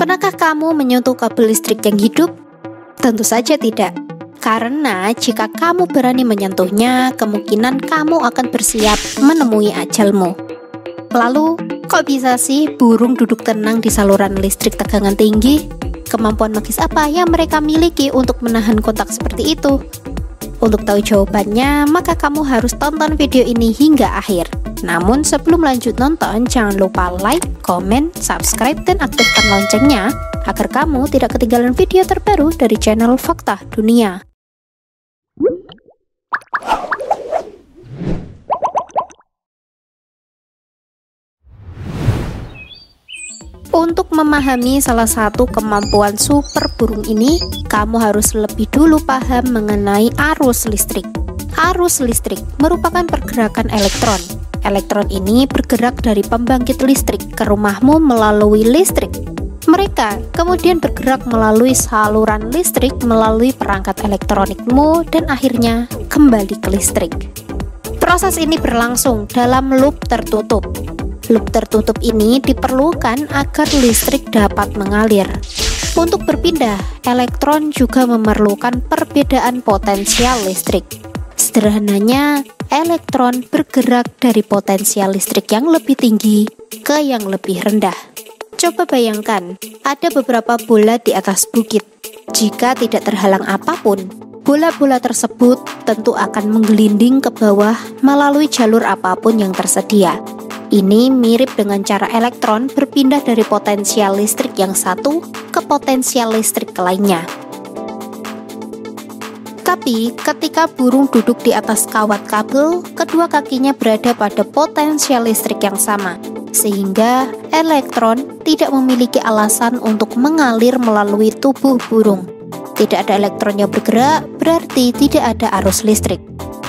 Pernahkah kamu menyentuh kabel listrik yang hidup? Tentu saja tidak. Karena jika kamu berani menyentuhnya, kemungkinan kamu akan bersiap menemui ajalmu. Lalu, kok bisa sih burung duduk tenang di saluran listrik tegangan tinggi? Kemampuan magis apa yang mereka miliki untuk menahan kontak seperti itu? Untuk tahu jawabannya, maka kamu harus tonton video ini hingga akhir. Namun sebelum lanjut nonton, jangan lupa like, komen, subscribe, dan aktifkan loncengnya agar kamu tidak ketinggalan video terbaru dari channel Fakta Dunia. Untuk memahami salah satu kemampuan super burung ini, kamu harus lebih dulu paham mengenai arus listrik. Arus listrik merupakan pergerakan elektron. Elektron ini bergerak dari pembangkit listrik ke rumahmu melalui listrik. Mereka kemudian bergerak melalui saluran listrik melalui perangkat elektronikmu dan akhirnya kembali ke listrik. Proses ini berlangsung dalam loop tertutup. Loop tertutup ini diperlukan agar listrik dapat mengalir. Untuk berpindah, elektron juga memerlukan perbedaan potensial listrik. Sederhananya, elektron bergerak dari potensial listrik yang lebih tinggi ke yang lebih rendah. Coba bayangkan, ada beberapa bola di atas bukit. Jika tidak terhalang apapun, bola-bola tersebut tentu akan menggelinding ke bawah melalui jalur apapun yang tersedia. Ini mirip dengan cara elektron berpindah dari potensial listrik yang satu ke potensial listrik lainnya. Tapi, ketika burung duduk di atas kawat kabel, kedua kakinya berada pada potensial listrik yang sama, sehingga elektron tidak memiliki alasan untuk mengalir melalui tubuh burung. Tidak ada elektron yang bergerak, berarti tidak ada arus listrik.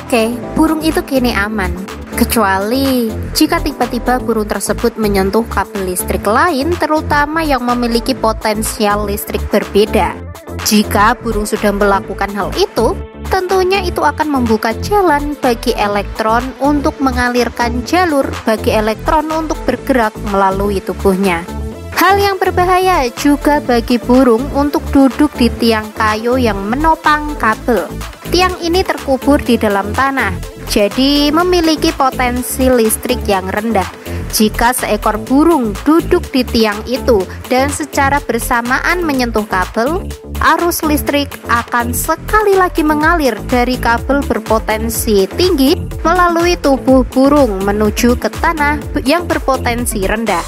Oke, burung itu kini aman. Kecuali jika tiba-tiba burung tersebut menyentuh kabel listrik lain, terutama yang memiliki potensial listrik berbeda. Jika burung sudah melakukan hal itu, tentunya itu akan membuka jalan bagi elektron untuk mengalirkan jalur bagi elektron untuk bergerak melalui tubuhnya. Hal yang berbahaya juga bagi burung untuk duduk di tiang kayu yang menopang kabel. Tiang ini terkubur di dalam tanah, jadi memiliki potensi listrik yang rendah. Jika seekor burung duduk di tiang itu dan secara bersamaan menyentuh kabel, arus listrik akan sekali lagi mengalir dari kabel berpotensi tinggi melalui tubuh burung menuju ke tanah yang berpotensi rendah.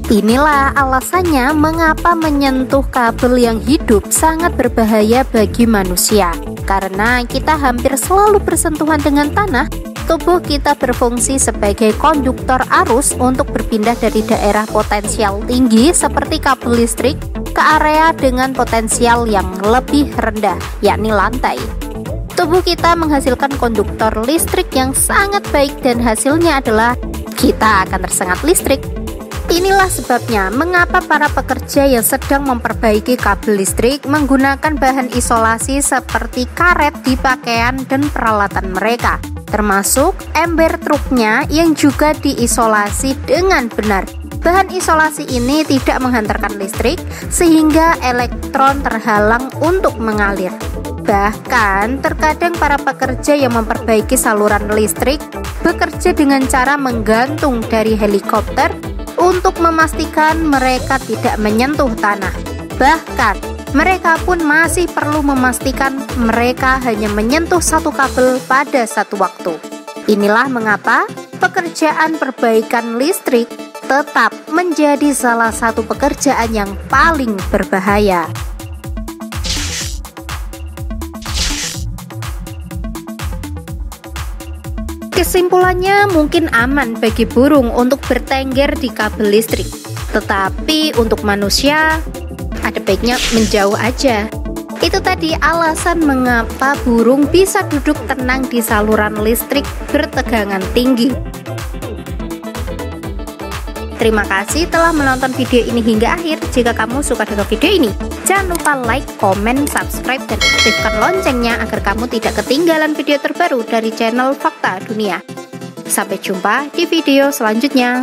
Inilah alasannya mengapa menyentuh kabel yang hidup sangat berbahaya bagi manusia. Karena kita hampir selalu bersentuhan dengan tanah, tubuh kita berfungsi sebagai konduktor arus untuk berpindah dari daerah potensial tinggi seperti kabel listrik ke area dengan potensial yang lebih rendah, yakni lantai. Tubuh kita menghasilkan konduktor listrik yang sangat baik dan hasilnya adalah kita akan tersengat listrik. Inilah sebabnya mengapa para pekerja yang sedang memperbaiki kabel listrik menggunakan bahan isolasi seperti karet di pakaian dan peralatan mereka, termasuk ember truknya yang juga diisolasi dengan benar. Bahan isolasi ini tidak menghantarkan listrik sehingga elektron terhalang untuk mengalir. Bahkan terkadang para pekerja yang memperbaiki saluran listrik bekerja dengan cara menggantung dari helikopter untuk memastikan mereka tidak menyentuh tanah. Bahkan mereka pun masih perlu memastikan mereka hanya menyentuh satu kabel pada satu waktu. Inilah mengapa pekerjaan perbaikan listrik tetap menjadi salah satu pekerjaan yang paling berbahaya. Kesimpulannya, mungkin aman bagi burung untuk bertengger di kabel listrik, tetapi untuk manusia ada baiknya menjauh aja. Itu tadi alasan mengapa burung bisa duduk tenang di saluran listrik bertegangan tinggi. Terima kasih telah menonton video ini hingga akhir. Jika kamu suka dengan video ini, jangan lupa like, komen, subscribe, dan aktifkan loncengnya agar kamu tidak ketinggalan video terbaru dari channel Fakta Dunia. Sampai jumpa di video selanjutnya.